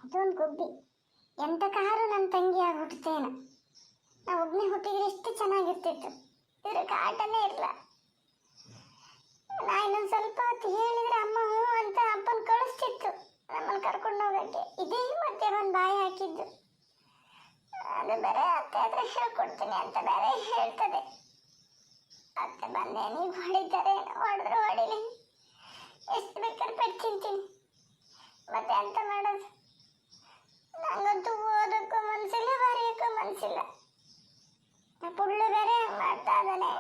ಅದೊಂದು ಗುಬ್ಬಿ ಎಂತ ಕಾರು ನನ್ನ ತಂಗಿಯಾಗಿ ಹುಟ್ಟುತ್ತೇನು. ನಾವು ಒಬ್ಬನೇ ಹುಟ್ಟಿದ್ರೆ ಎಷ್ಟು ಚೆನ್ನಾಗಿರ್ತಿತ್ತು. ಇದ್ರ ಕಾಟನೇ ಇರಲ್ಲ. ನಾ ಇನ್ನೊಂದು ಸ್ವಲ್ಪ ಹೊತ್ತು ಹೇಳಿದ್ರೆ ಅಮ್ಮ ಹ್ಞೂ ಅಂತ ಅಪ್ಪನ ಕಳಿಸ್ತಿತ್ತು ನಮ್ಮನ್ನು ಕರ್ಕೊಂಡು ಹೋಗಕ್ಕೆ. ಇದೇ ಮತ್ತೆ ಒಂದು ಬಾಯಿ ಹಾಕಿದ್ದು. ಅದು ಬೇರೆ ಅತ್ತೆ ಹತ್ರ ಹೇಳ್ಕೊಡ್ತೀನಿ ಅಂತ ಬೇರೆ ಹೇಳ್ತದೆ. ಅತ್ತೆ ಬಂದೆ ನೀವು ಹೊಡಿತಾರೆ, ಹೊಡೆದ್ರು ಹೊಡಿಲಿ, ಎಷ್ಟು ಬೇಕಾದ್ರೆ ಪೆಟ್ಟು ತಿಂತೀನಿ. ಮತ್ತೆ ಎಂತ ಮಾಡೋದು? ನಂಗಂತೂ ಓದಕ್ಕೂ ಮನಸ್ಸಿಲ್ಲ, ಬರೆಯೋಕ್ಕೂ ಮನಸ್ಸಿಲ್ಲ. ಪುಳ್ಳು ಬೇರೆ ಹಂಗೆ ಮಾಡ್ತಾ ಇದ್ದಾನೆ.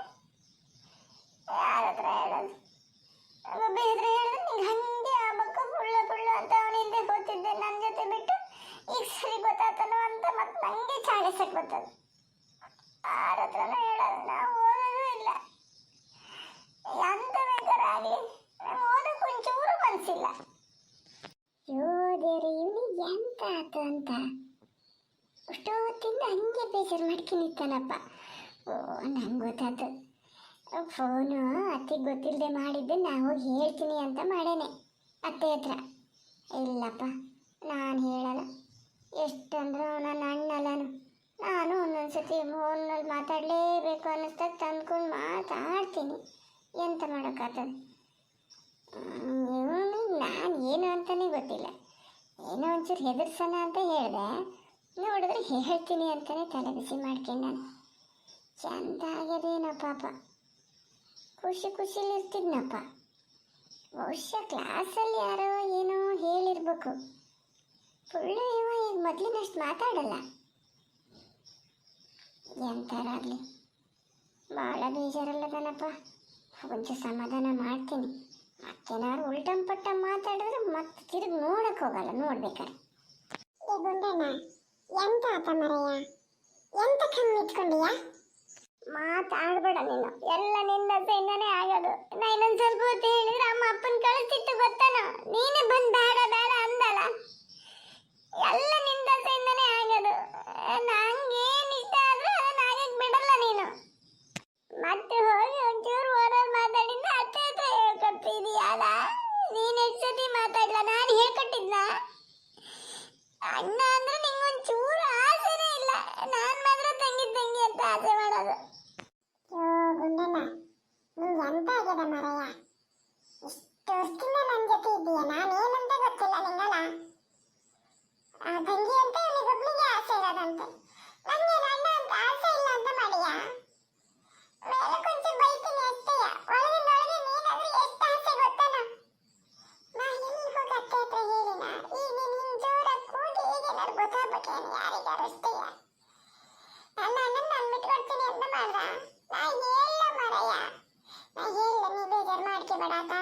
ಯಾರ ಹತ್ರ ಹೇಳೋದು? ಒಬ್ಬ ಹತ್ರ ಹೇಳಿದ್ರೆ ನಿಂಗೆ ಹಂಗೆ ಆಗ್ಬೇಕು ಪುಳ್ಳು ಪುಳ್ಳು ಅಂತ ಅವನ ಹಿಂದೆ ಗೊತ್ತಿದ್ದೆ ನನ್ನ ಜೊತೆ ಬಿಟ್ಟು ಈಗ ಸರಿ ಗೊತ್ತಾತನೋ ಅಂತ ಮತ್ತೆ ನಂಗೆ ಚಾಳಿಸಕ್ಕೆ ಗೊತ್ತದು. ಯಾರ ಹತ್ರನೂ ಹೇಳೋದು. ನಾವು ಓದೋದು ಇಲ್ಲ. ಎಂತ ಬೇಕಾದ್ರೆ ಆಗಲಿ, ನಂಗೆ ಓದಕ್ಕೆ ಒಂಚೂರು ಮನಸ್ಸಿಲ್ಲ. ಯೋದೇವ್ರೆ ಇವನಿಗೆ ಎಂತ ಆತು ಅಂತ ಅಷ್ಟೊತ್ತಿಂದ ಹಂಗೆ ಬೇಜಾರು ಮಾಡ್ಕೊಂಡಿರ್ತಾನಪ್ಪ. ಓ ನಂಗೆ ಗೊತ್ತಾಯ್ತು. ಫೋನು ಅತ್ತೆಗೆ ಗೊತ್ತಿಲ್ಲದೆ ಮಾಡಿದ್ದೆ, ನಾನು ಹೋಗಿ ಹೇಳ್ತೀನಿ ಅಂತ ಮಾಡೇನೆ ಅತ್ತೆ ಹತ್ರ. ಇಲ್ಲಪ್ಪ ನಾನು ಹೇಳಲ್ಲ. ಎಷ್ಟಂದ್ರೂ ನನ್ನ ಅಣ್ಣಲ್ಲನು. ನಾನು ಒಂದೊಂದು ಸತಿ ಫೋನಲ್ಲಿ ಮಾತಾಡಲೇಬೇಕು ಅನ್ನಿಸ್ದಾಗ ತಂದ್ಕೊಂಡು ಮಾತಾಡ್ತೀನಿ. ಎಂತ ಮಾಡೋಕ್ಕಾಗ್ತದೆ? ಇವನಿಗೆ ನಾನು ಏನು ಅಂತಲೇ ಗೊತ್ತಿಲ್ಲ. ಏನೋ ಒಂಚೂರು ಹೆದರ್ಸೋಣ ಅಂತ ಹೇಳಿದೆ, ನೋಡಿದ್ರೆ ಹೇಳ್ತೀನಿ ಅಂತಲೇ ತಲೆ ಬಿಸಿ ಮಾಡ್ಕೊಂಡು ನಾನು. ಚೆಂದ ಆಗ್ಯದೇನೋ ಪಾಪ. ಖುಷಿ ಖುಷಿಲಿರ್ತಿದ್ನಪ್ಪ. ಬಹುಶಃ ಕ್ಲಾಸಲ್ಲಿ ಯಾರೋ ಏನೋ ಹೇಳಿರ್ಬೇಕು. ಫುಲ್ಲು ಇವ ಈಗ ಮೊದಲಿನಷ್ಟು ಮಾತಾಡಲ್ಲ. ಎಂಥರಾಗಲಿ ಭಾಳ ಬೇಜಾರಲ್ಲದನಪ್ಪ. ಒಂಚೂರು ಸಮಾಧಾನ ಮಾಡ್ತೀನಿ. ಮತ್ತೇನಾದ್ರು ಉಲ್ಟಂ ಪಟ್ಟ ಮಾತಾಡಿದ್ರೆ ಮತ್ತೆ ತಿರುಗಿ ನೋಡಕ್ಕೆ ಹೋಗಲ್ಲ. ನೋಡ್ಬೇಕಾರೆ ಈ ಗುಂಡಣ್ಣ ಎಂತ ಆತ ಮರೆಯ, ಎಂತ ಕಣ್ಣು ಇಟ್ಕೊಂಡಿಯಾ? ಮಾತಾಡ್ಬೇಡ ನೀನು, ಎಲ್ಲ ನಿನ್ನ ದಸೆಯಿಂದನೇ ಆಗೋದು. ನಾ ಇನ್ನೊಂದು ಸ್ವಲ್ಪ ಹೊತ್ತು ಹೇಳಿದ್ರೆ ಅಮ್ಮ ಅಪ್ಪನ ಕಳಿಸ್ತಿತ್ತು ಗೊತ್ತಾನ. ನೀನೇ ಬಂದು ಬೇಡ ಬೇಡ ಅಂದಲ್ಲ. ಎಲ್ಲ ನಿನ್ನ ದಸೆಯಿಂದನೇ ಆಗೋದು. ನಂಗೇನು ಇಷ್ಟ ಆದ್ರೆ ಅದನ್ನ ಆಗಕ್ಕೆ ಬಿಡಲ್ಲ ನೀನು. ಮತ್ತೆ ಹೋಗಿ ಒಂಚೂರು ಓಡೋರು ಮಾತಾಡಿದ್ನ ಅತ್ತೆ ಹತ್ರ ಹೇಳ್ಕೊಡ್ತಿದೀಯಲ್ಲ. ನೀನು ಎಷ್ಟು ಸತಿ ಮಾತಾಡ್ಲ, ನಾನು ಹೇಳ್ಕೊಟ್ಟಿದ್ನ? ಅಣ್ಣ ಅಂದ್ರೆ ನಿಂಗೊಂಚೂರು ಆಸೆನೇ ಇಲ್ಲ. ನಾನು ಮಾತ್ರ ತಂಗಿ ತಂಗಿ ಅಂತ ಆಸೆ ಮಾಡೋದು. ಗುಂಡಣ್ಣ ನಿಂಗೆ ಎಂತ ಆಗ್ಯದ ಮರಯ್ಯ? ಇಷ್ಟು ವರ್ಷದಿಂದ ನನ್ನ ಜೊತೆ ಇದ್ದೀಯ, ನಾನೇನಂತ ಗೊತ್ತಿಲ್ಲ ನಿಂಗಲ್ಲ. ಆ ತಂಗಿ ಅಂತ ಇವನಿಗೊಬ್ಳಿಗೆ ಆಸೆ ಇರೋದಂತೆ. ನನಗೆ ಅಣ್ಣ ಅಂತ ಆಸೆ ಇಲ್ಲ ಅಂತ ಮಾಡಿಯಾ? ಮೇಲೆ ಕೊಂಚ ಬೈತೀನಿ ಅಷ್ಟೇಯ. ಒಳಗಿನೊಳಗೆ ನೀನಾದ್ರೆ ಎಷ್ಟು ಆಸೆ ಗೊತ್ತಾನ? ನಾ ಎಲ್ಲಿ ಹೋಗಿ ಅತ್ತೆ ಹತ್ರ ಹೇಳಿನ? ಈಗ ನಿನ್ ಜೋರ ಕೂಗಿ ಈಗೇನಾದ್ರು ಗೊತ್ತಾಗ್ಬೇಕೇನು ಯಾರಿಗಾರು ಅಷ್ಟೇಯ? ನನ್ನ ಅಣ್ಣನ ನಾನು ಬಿಟ್ಕೊಡ್ತೀನಿ ಅಂತ ಮಾಡ್ದ? ನಾ ಹೇಳ ಮರಯ್ಯ, ನಾ ಹೇಳ. ನೀ ಬೇಜಾರು ಮಾಡ್ಕೊಬೇಡಾತ.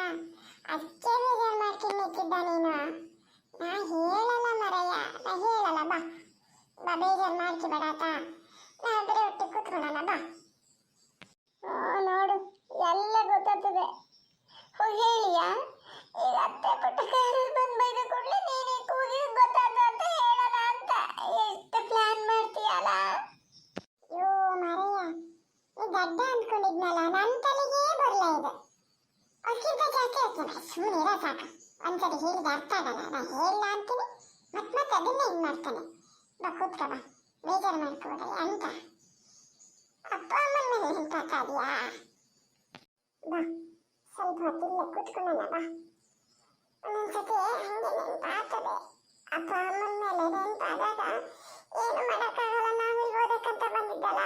ಅಷ್ಟೇ ಬೇಜಾರು ಮಾಡ್ಕೊಂಡು ನಿಂತಿದ್ದ ನೀನು. ನಾ ಹೇಳಲ್ಲ ಮರಯ್ಯ, ನಾ ಹೇಳಲ್ಲ. ಬಾ ಬಾ, ಬೇಜಾರು ಮಾಡ್ಕೊಬೇಡಾತ. ನಾ ಬರೀ ಒಟ್ಟಿಗೆ ಕೂತ್ಕೊಳ್ಳೋಣ ಬಾ. ನೋಡು ಎಲ್ಲ ಗೊತ್ತಾಗ್ತದೆ. ಹೋಗಿ ಹೇಳಿಯಾ? ಈಗ ಅತ್ತೆ ಪುಟ್ಟ ಕಾರಲ್ಲಿ ಬಂದು ಬೈದ ಕೂಡಲೇ ನೀನೇ ಕೂಗಿ ಗೊತ್ತಾದ ಅಂತ ಹೇಳೋಣ ಅಂತ ಎಷ್ಟು ಪ್ಲಾನ್ ಮಾಡ್ತೀಯಲ್ಲ. ಅಯ್ಯೋ ಮರಯ್ಯ, ಈ ಗಡ್ಡ ಅಂದ್ಕೊಂಡಿದ್ನಲ್ಲ, ನನ್ನ ತಲೆಗೇ ಬರಲ್ಲ ಇದು. ಅದಕ್ಕಿಂತ ಜಾಸ್ತಿ ಹೇಳ್ತೀನಿ. ಸುಮ್ಮನೆ ಇರೋ ಸಾಕು. ಒಂದ್ಸರಿ ಹೇಳಿದ ಅರ್ಥ ಆಗಲ್ಲ. ನಾ ಹೇಳ ಅಂತೀನಿ, ಮತ್ತೆ ಅದನ್ನೇ ಇದು ಮಾಡ್ತಾನೆ. ಬಾ ಕೂತ್ಕೊ ಬಾ, ಬೇಜಾರು ಮಾಡ್ಕೋಬೇಡ ಅಂತ. ಅಪ್ಪ ಅಮ್ಮನ ಮೇಲೆ ಹಿಂಪಾತಾದ್ಯಾ? ಬಾ ಸ್ವಲ್ಪ ಹೊತ್ತಿಲ್ಲ ಕೂತ್ಕೊಳ್ಳೋಣ ಬಾ. ಒಂದೊಂದ್ಸತಿ ಹಂಗೆ ನೆನಪಾಗ್ತದೆ. ಅಪ್ಪ ಅಮ್ಮನ ಮೇಲೆ ನೆನಪಾದಾಗ ಏನು ಮಾಡೋಕ್ಕಾಗಲ್ಲ. ನಾವಿಲ್ಲಿ ಓದಕ್ಕಂತ ಬಂದಿದ್ದಲ್ಲ.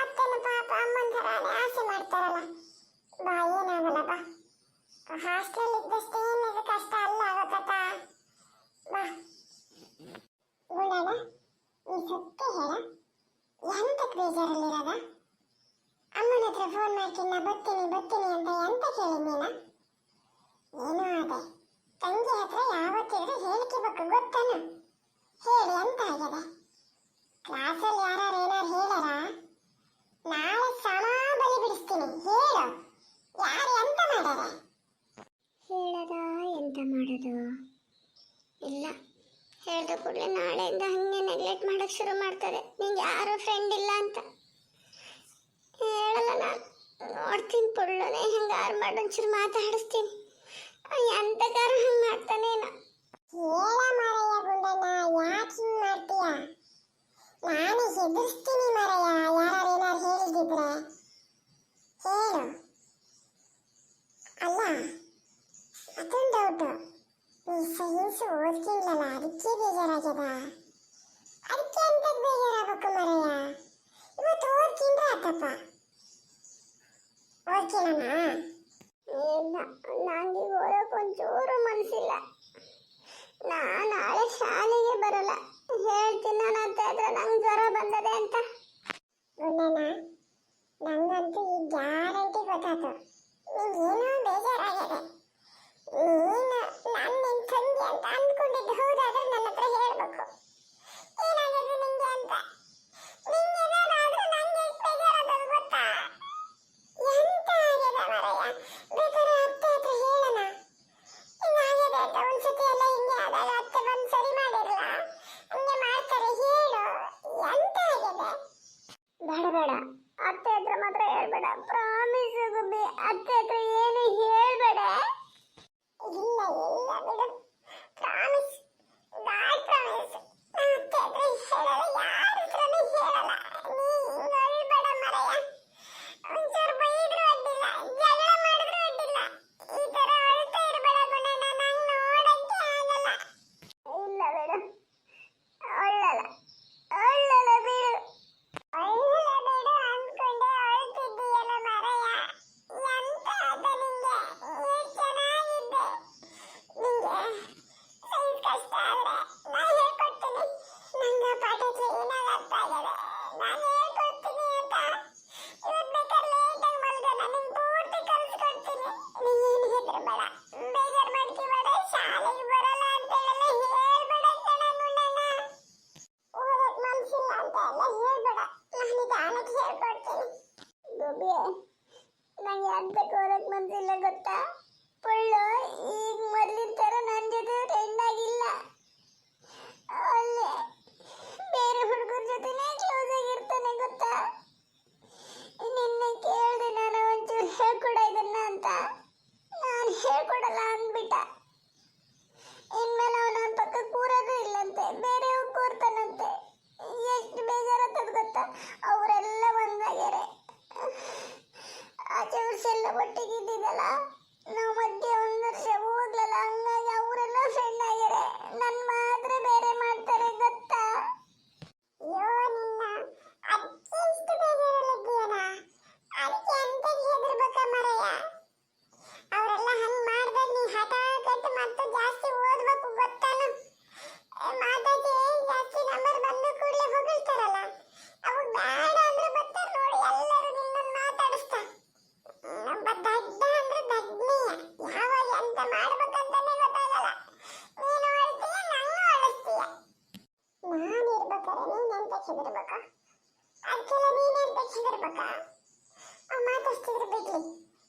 ಅತ್ತೆನ ಪಾಪ ಅಮ್ಮನ ಥರಾನೇ ಆಸೆ ಮಾಡ್ತಾರಲ್ಲ. ಬಾ, ಏನಾಗಲ್ಲ ಬಾ. ಹಾಸ್ಟೆಲ್ ಇದ್ದಷ್ಟೇ ಏನಿದು ಕಷ್ಟ ಅಲ್ಲ ಆಗೋತ್ತ. ಬಾ ಗುಣನ, ನೀ ಸತ್ಯ ಹೇಳ, ಎಂತಕ್ಕೆ ಬೇಜಾರಲ್ಲಿರೋದ? ಅಮ್ಮನ ಹತ್ರ ಫೋನ್ ಮಾಡ್ತೀನಿ, ನಾ ಬರ್ತೀನಿ ಬರ್ತೀನಿ ಅಂತ ಎಂತ ಕೇಳಿದ್ದೀನ? ಏನೋ ಅದೇ ತಂಗಿ ಹತ್ರ ಯಾವತ್ತಿದ್ರು ಹೇಳ್ಕೋಬೇಕು ಗೊತ್ತಾನ? ಹೇಳಿ ಎಂತ ಆಗಿದೆ? ಕ್ಲಾಸಲ್ಲಿ ಯಾರು ಏನಾರು ಹೇಳಾರ? ನಾಳೆ ಸಮ ಬಲಿ ಬಿಡಿಸ್ತೀನಿ. ಹೇಳು, ಯಾರು ಎಂತ ಮಾಡ್ಯಾರ? ಹೇಳದ ಎಂತ ಮಾಡೋದು? ಇಲ್ಲ, ಹೇಳ್ದ ಕೂಡಲೇ ನಾಳೆಯಿಂದ ಹಂಗೆ ನೆಗ್ಲೆಕ್ಟ್ ಮಾಡೋಕ್ಕೆ ಶುರು ಮಾಡ್ತಾರೆ. ನಿಂಗೆ ಯಾರು ಫ್ರೆಂಡ್ ಇಲ್ಲ ಅಂತ. ಹೇಳಲ್ಲ ನಾನು. ನೋಡ್ತೀನಿ ಪುಳ್ಳನೆ ಹಂಗಾರು ಮಾಡೊಂಚೂರು ಮಾತಾಡಿಸ್ತೀನಿ. ಎಂತಗಾರು ಹಂಗೆ ಮಾಡ್ತಾನೇನ? ಹೇಳ ಮಾರಯ್ಯ ಗುಂಡ, ಎದುರಿಸ್ತೀನಿ ಮಾರಾಯ. ಯಾರು ಏನಾರು ಹೇಳಿದ್ರೆ ಹೇಳು. ಅಲ್ಲ ಅದೊಂದು ಡೌಟು, ಈ ಸೈನ್ಸ್ ಓದ್ಕಿಲ್ಲಲ್ಲ ಅದಕ್ಕೆ ಬೇಜಾರಾಗ್ಯದ. ಅದಕ್ಕೆ ಅಂತ ಬೇಜಾರಾಗಬೇಕು ಮಾರಾಯ. ಇವತ್ತು ಓದ್ಕಿಂದ್ರೆ ಆತಪ್ಪ. ಓದ್ಕಿಲ್ಲಮ್ಮ? ಇಲ್ಲ, ನಂಗೆ ಓದಕ್ಕೆ ಒಂಚೂರು ಮನಸ್ಸಿಲ್ಲ. ನಾಳೆ ಶಾಲೆಗೆ ಬರಲ್ಲ. ಹೇಳ್ತೀನಿ ನಾನು ಅಂತ ಇದ್ರೆ ನಂಗೆ ಜ್ವರ ಬಂದದೆ ಅಂತ. ಗುಂಡಣ್ಣ, ನಂಗಂತೂ ಈ ಗ್ಯಾರಂಟಿ ಗೊತ್ತಾಯ್ತು, ನಿಂಗೇನೋ ಬೇಜಾರಾಗಿದೆ. ನಾನು ನಿನ್ನ ತಂಗಿ ಅಂತ ಅಂದ್ಕೊಂಡಿದ್ದು ಹೌದಾದ್ರೆ ನನ್ನ ಹತ್ರ ಹೇಳ್ಬೇಕು. ಏನಾಗಿದೆ ನಿಂಗೆ ಅಂತ. ನಿಂಗೆ ಏನಾದ್ರೂ ನಂಗೆ ಎಷ್ಟು ಬೇಜಾರಾಗೋದು ಗೊತ್ತಾ? ಎಂತ ಆಗಿದೆ ಮಾರಾಯ. ಬೇಕಾದ್ರೆ ಅತ್ತೆ ಹತ್ರ ಹೇಳೋಣ. ಹಿಂಗಾಗಿದೆ ಅಂತ. ಒಂದ್ಸತಿ ಎಲ್ಲ ಹಿಂಗೆ ಆದಾಗ ಅತ್ತೆ ಬಂದು ಸರಿ ಮಾಡಿರಲ್ಲ, ಹಂಗೆ ಮಾಡ್ತಾರೆ. ಹೇಳು, ಎಂತ ಆಗಿದೆ? ಬೇಡ ಬೇಡ, ಅತ್ತೆ ಹತ್ರ ಮಾತ್ರ ಹೇಳ್ಬೇಡ. ಪ್ರಾಮಿಸ್ ಗುಬ್ಬಿ, ಅತ್ತೆ ಹತ್ರ ಏನು ಹೇಳ್ಬೇಡ. ಇಲ್ಲ ಇಲ್ಲ ಬಿಡು, ಪ್ರಾಮಿಸ್, ಗಾಡ್ ಪ್ರಾಮಿಸ್. ಅತ್ತೆ ಹತ್ರ ಹೇಳಲ್ಲ, ಯಾರ ಹತ್ರನೂ ಹೇಳಲ್ಲ. ನೀ ಹೇಳ್ಬೇಡ ಮರೆಯ. ಒಂಚೂರು ಬೈದ್ರು ಅಡ್ಡಿಲ್ಲ, ಜಗಳ ಮಾಡಿದ್ರು ಅಡ್ಡಿಲ್ಲ. ಈ ತರ ಅಳ್ತಾ ಇರಬೇಡ ಗುಣನ, ನಂಗೆ ನೋಡಕ್ಕೆ ಆಗಲ್ಲ. ಇಲ್ಲ ಬಿಡು, ಅಳ್ಳಲ್ಲ ಅಳ್ಳಲ್ಲ ಬಿಡು. ಅಳ್ಳಲ್ಲ ಬಿಡು ಅಂದ್ಕೊಂಡೆ ಅಳ್ತಿದ್ದೀಯಲ್ಲ ಮರೆಯ. ಎಂತ ಆದ ನಿಂಗೆ? ಎಷ್ಟು ಚೆನ್ನಾಗಿದ್ದೆ. ನಿಂಗೆ ಸೈನ್ಸ್ ಕಷ್ಟ ಆದ್ರೆ ನಾ ಹೇಳ್ಕೊಡ್ತೀನಿ. ನಂಗೆ ಪಾಠ ಕ್ಲೀನಾಗಿ ಅರ್ಥ ಆಗಿದೆ, ನಾನು ಹೇಳ್ಕೊಡ್ತೀನಿ ಅಂತ. ಇವತ್ತು ಬೇಕಾದ್ರೆ ಲೇಟಾಗಿ ಮಲ್ಗೋಣ, ನಿಂಗೆ ಪೂರ್ತಿ ಕಲಿಸ್ಕೊಡ್ತೀನಿ. ನೀನು ಹೆದರ್ಬೇಡ, ಬೇಜಾರು ಮಾಡ್ತೀಬೇಡ. ಶಾಲೆಗೆ ಬರಲ್ಲ ಅಂತೆಲ್ಲ ಹೇಳ್ಬೇಡ ಕಣ ಗುಂಡಣ್ಣ. ಓದಕ್ ಮನ್ಸಿಲ್ಲ ಅಂತ ಎಲ್ಲ ಹೇಳ್ಬೇಡ, ನಾನು ನಿಧಾನಕ್ಕೆ ಹೇಳ್ಕೊಡ್ತೀನಿ. ಗುಬ್ಬಿ, ನಂಗೆ ಅರ್ಧಕ್ಕೆ ಓದಕ್ ಮನ್ಸಿಲ್ಲ ಗೊತ್ತಾ? ಪುಳ್ಳು ಈಗ ಮೊದಲಿನ ಥರ ನನ್ನ ಜೊತೆ ಫ್ರೆಂಡ್ ಆಗಿಲ್ಲ. ಅಲ್ಲಿ ಬೇರೆ ಹುಡುಗರ ಜೊತೆನೇ ಕ್ಲೋಸ್ ಆಗಿರ್ತಾನೆ ಗೊತ್ತಾ? ನಿನ್ನೆ ಕೇಳಿದೆ ನಾನು, ಒಂಚೂರು ಹೇಳ್ಕೊಡ ಇದನ್ನ ಅಂತ. ನಾನು ಹೇಳ್ಕೊಡಲ್ಲ ಅಂದ್ಬಿಟ್ಟ. ಇನ್ಮೇಲೆ ಅವನ ಪಕ್ಕ ಕೂರೋದು ಇಲ್ಲಂತೆ, ಬೇರೆ ಕೂರ್ತಾನಂತೆ. ಎಷ್ಟು ಬೇಜಾರಾಗ್ತದ ಗೊತ್ತಾ? ಅವರೆಲ್ಲ ಒಂದಾಗ್ಯಾರೆ. ಆಚೆ ವರ್ಷ ಎಲ್ಲ ಒಟ್ಟಿಗಿದ್ದಿದ್ದಲ್ಲ, ನಾವು ಮಧ್ಯೆ ಒಂದು ವರ್ಷ ಹೋಗ್ಲಲ್ಲ, ಹಂಗಾಗಿ ಅವರೆಲ್ಲ ಫ್ರೆಂಡ್ ಆಗ್ಯಾರೆ. ನನ್ನ ಮಾತ್ರ ಬೇರೆ ಮಾಡ್ತಾರೆ ಗೊತ್ತಾ? ಅಯ್ಯೋ ನಿನ್ನ ಅದಕ್ಕೆ ಇಷ್ಟು ಬೇಜಾರಲ್ಲಿದ್ದೀಯನ? ಅದಕ್ಕೆ ಅಂತ ಹೆದರ್ಬೇಕ ಮರೆಯ. ಅವರೆಲ್ಲ ಹಂಗೆ ಮಾಡ್ದಾಗ ನೀ ಹಠ ಕಟ್ಟು ಮತ್ತೆ ಜಾಸ್ತಿ ಓದ್ಬೇಕು ಗೊತ್ತಾನು? ಮಾತಾಡಿ ಜಾಸ್ತಿ ನಂಬರ್ ಬಂದು ಕೂಡಲೇ ಹೊಗಳ್ತಾರಲ್ಲ, ಅವಾಗ ಬೇಡ ಅಂದ್ರೆ ಬರ್ತಾರೆ ನೋಡಿ ಎಲ್ಲರೂ ನಿನ್ನನ್ನು ಮಾತಾಡಿಸ್ತಾ. ಒಬ್ಬ ದಡ್ಡ ಅಂದ್ರೆ ದಡ್ಡನೆಯ, ಯಾವಾಗ ಎಂತ ಮಾಡ್ಬೇಕಂತಾನೆ ಗೊತ್ತಾಗಲ್ಲ. ನೀನು ಅಳ್ತೀಯ, ನಂಗೂ ಅಳಿಸ್ತೀಯ. ನಾನು ಇರ್ಬೇಕಾರೆ ನೀನೆಂತ ಹೆದರ್ಬೇಕ? ಅದಕ್ಕೆಲ್ಲ ನೀನೆಂತ ಹೆದರ್ಬೇಕ? ಅವ್ ಮಾತಾಡ್ತಿದ್ರು ಬಿಡ್ಲಿ,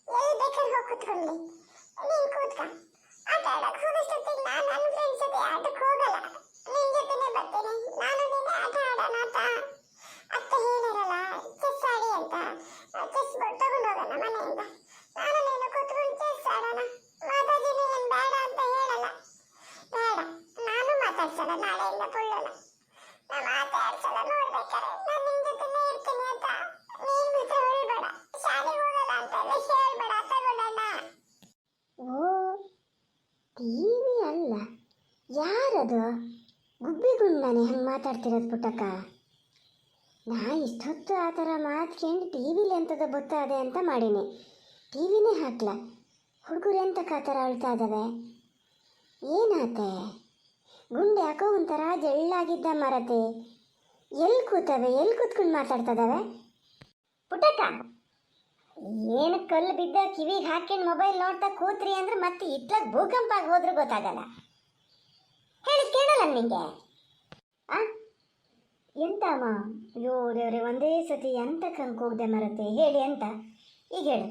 ಎಲ್ಲಿ ಬೇಕಾದ್ರೆ ಹೋಗಿ ಕೂತ್ಕೊಳ್ಳಿ. ನೀನ್ ಕೂತ್ಕ. ಆಟ ಆಡಕ್ ಹೋಗೋಷ್ಟೊತ್ತಿಗೆ ನಾನು ನನ್ನ ಫ್ರೆಂಡ್ಸ್ ಜೊತೆ ಆಟಕ್ಕೆ ಹೋಗಲ್ಲ, ನಿನ್ ಜೊತೆನೆ ಬರ್ತೀನಿ. ನಾನು ನೀನೆ ಆಟ ಆಡೋಣ ಅಂತ. ಅತ್ತೆ ಹೇಳಿರಲ್ಲ ಚೆಸ್ ಆಡಿ ಅಂತ, ಚೆಸ್ ಬೋರ್ಡ್ ತಗೊಂಡು ಹೋಗೋಣ ಮನೆಯಿಂದ. ನಾನು ನೀನು ಕೂತ್ಕೊಂಡು ಚೆಸ್ ಆಡೋಣ. ಮಾತಾಡಿನಿ ಏನ್ ಬೇಡ ಅಂತ ಹೇಳಲ್ಲ. ಬೇಡ, ನಾನು ಮಾತಾಡ್ಸಲ್ಲ ನಾಳೆಯಿಂದ ಪುಳ್ಳಲ್ಲ. ನಾ ಮಾತಾಡ್ಸಲ್ಲ ನೋಡ್ಬೇಕಾರೆ. ನಾನು ನಿನ್ ಜೊತೆನೇ ಇರ್ತೀನಿ ಅಂತ. ನೀನ್ ಮಾತ್ರ ಹೇಳ್ಬೇಡ, ಶಾಲೆಗೆ ಹೋಗಲ್ಲ ಅಂತ ಹೇಳ್ಬೇಡ ತಗೊಂಡಣ್ಣ. ಓ, ಟಿವಿ ಅಲ್ಲ, ಯಾರದು? ಗುಬ್ಬಿಗುಂಡನೆ ಹಂಗೆ ಮಾತಾಡ್ತಿರೋದು ಪುಟ್ಟಕ್ಕ? ನಾ ಇಷ್ಟೊತ್ತು ಆ ಥರ ಮಾತ್ಕೊಂಡು ಟಿವಿಲಿ ಎಂಥದ್ದು ಗೊತ್ತಾದೆ ಅಂತ ಮಾಡೀನಿ. ಟಿವಿನೇ ಹಾಕ್ಲ, ಹುಡುಗರು ಎಂತಕ್ಕೆ ಆ ಥರ ಅಳ್ತಾ ಇದ್ದಾವೆ? ಏನಾತೆ? ಗುಂಡೆ ಯಾಕೋ ಒಂಥರ ಜಳ್ಳಾಗಿದ್ದ ಮರತೆ. ಎಲ್ಲಿ ಕೂತವೆ? ಎಲ್ಲಿ ಕೂತ್ಕೊಂಡು ಮಾತಾಡ್ತದವೆ? ಪುಟ್ಟಕ್ಕ, ಏನು ಕಲ್ಲು ಬಿದ್ದ ಕಿವಿಗೆ ಹಾಕೊಂಡು ಮೊಬೈಲ್ ನೋಡ್ತಾ ಕೂತ್ರಿ ಅಂದ್ರೆ ಮತ್ತೆ ಇತ್ಲಾಗ ಭೂಕಂಪ ಆಗಿ ಹೋದ್ರೂ ಗೊತ್ತಾಗಲ್ಲ. ಹೇಳಿ ಕೇಳಲ್ಲ ನಿಂಗೆ? ಆ ಎಂತ ಅಮ್ಮ? ಅಯ್ಯೋ ದೇವ್ರೆ, ಒಂದೇ ಸತಿ ಎಂತ ಕಂಕೋಗ್ದೆ ಮರತೆ? ಹೇಳಿ ಎಂತ? ಈಗ ಹೇಳು.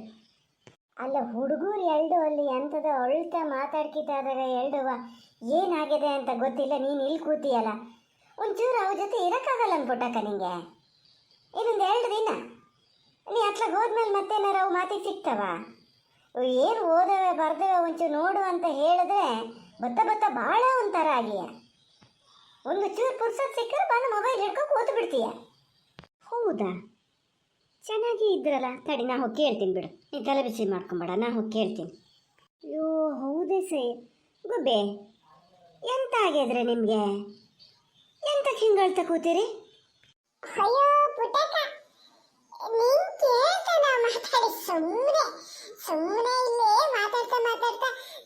ಅಲ್ಲ, ಹುಡುಗರು ಎರಡು ಅಲ್ಲಿ ಎಂಥದ ಅಳ್ತಾ ಮಾತಾಡ್ಕಿತಾ ಇದ್ದಾರೆ ಎರಡುವ. ಏನಾಗಿದೆ ಅಂತ ಗೊತ್ತಿಲ್ಲ, ನೀನು ಇಲ್ಲಿ ಕೂತೀಯಲ್ಲ, ಒಂಚೂರು ಅವ್ರ ಜೊತೆ ಇರೋಕ್ಕಾಗಲ್ಲ ಅನ್ಬಿಟ್ಟಕ್ಕ ನಿಂಗೆ? ಇನ್ನೊಂದು 2 ದಿನ ನೀ ಅತ್ಲಾಗ ಹೋದ್ಮೇಲೆ ಮತ್ತೇನಾರ ಅವು ಮಾತಿಗೆ ಸಿಗ್ತಾವ? ಏನು ಓದವೆ ಬರ್ದವೆ ಒಂಚೂರು ನೋಡು ಅಂತ ಹೇಳಿದ್ರೆ ಬತ್ತ ಭಾಳ ಒಂಥರ ಆಗಿಯ. ಒಂದು ಚೂರು ಪುರ್ಸತ್ ಸಿಕ್ಕರೆ ಬಂದು ಮೊಬೈಲ್ ಹಿಡ್ಕೊಂಡು ಕೂತು ಬಿಡ್ತೀಯ. ಹೌದಾ, ಚೆನ್ನಾಗೇ ಇದ್ರಲ್ಲ. ತಡಿ, ನಾ ಹೋಗಿ ಕೇಳ್ತೀನಿ ಬಿಡು, ನೀನು ತಲೆ ಬಿಸಿ ಮಾಡ್ಕೊಂಬೇಡ, ನಾ ಹೋಗಿ ಕೇಳ್ತೀನಿ. ಅಯ್ಯೋ ಹೌದೇ ಸೈ. ಗುಬ್ಬೆ, ಎಂತ ಆಗಿದ್ರೆ ನಿಮಗೆ? ಎಂತಕ್ಕೆ ಹಿಂಗೆ ಅಳ್ತಾ ಕೂತೀರಿ? ಅಯ್ಯೋ ಪುಟ್ಟಕ್ಕ, ನೀನ್ ಕೇಳ್ತಾನ ಮಾತಾಡಿ ಸುಮ್ಮನೆ ಸುಮ್ಮನೆ ಇಲ್ಲೇ ಮಾತಾಡ್ತಾ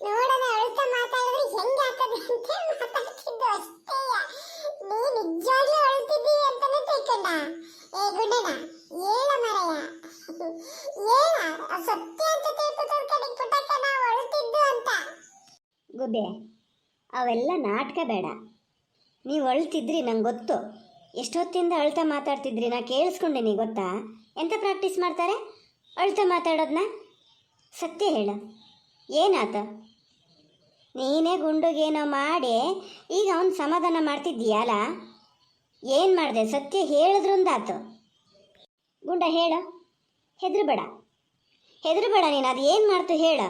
ನೋಡೋಣ ಅಳ್ತಾ ಮಾತಾಡಿದ್ರೆ ಹೆಂಗೆ ಆಗ್ತದೆ ಅಂತ ಮಾತಾಡ್ತಿದ್ದು ಅಷ್ಟೇ. ನೀ ನಿಜವಾಗ್ಲೂ ಅಳ್ತಿದ್ದೀವಿ ಅಂತಾನೆ ತಿಳ್ಕೊಂಡ. ಏ ಗುಡ್ಡಣ್ಣ, ಏಳ ಮರಯ್ಯ, ಏಳ ಸತ್ಯ ಅಂತ ತಿಳ್ಕೊತವ್ರ ಕಡೆ ಪುಟ್ಟಕ್ಕ ನಾವು ಅಳ್ತಿದ್ದು ಅಂತ. ಗುಬ್ಬೆ, ಅವೆಲ್ಲ ನಾಟಕ ಬೇಡ. ನೀವು ಅಳ್ತಿದ್ರಿ ನಂಗೆ ಗೊತ್ತು. ಎಷ್ಟೊತ್ತಿಂದ ಅಳ್ತಾ ಮಾತಾಡ್ತಿದ್ರಿ, ನಾ ಕೇಳಿಸ್ಕೊಂಡೇನಿ ಗೊತ್ತಾ? ಎಂತ ಪ್ರಾಕ್ಟೀಸ್ ಮಾಡ್ತಾರೆ ಅಳ್ತಾ ಮಾತಾಡೋದನ್ನ? ಸತ್ಯ ಹೇಳು, ಏನಾತ? ನೀನೇ ಗುಂಡುಗೇನೋ ಮಾಡಿ ಈಗ ಅವನು ಸಮಾಧಾನ ಮಾಡ್ತಿದ್ದೀಯಲ್ಲ, ಏನು ಮಾಡಿದೆ? ಸತ್ಯ ಹೇಳಿದ್ರಂದಾತು. ಗುಂಡ ಹೇಳ, ಹೆದರ್ಬೇಡ ನೀನು. ಅದು ಏನು ಮಾಡ್ತು ಹೇಳ.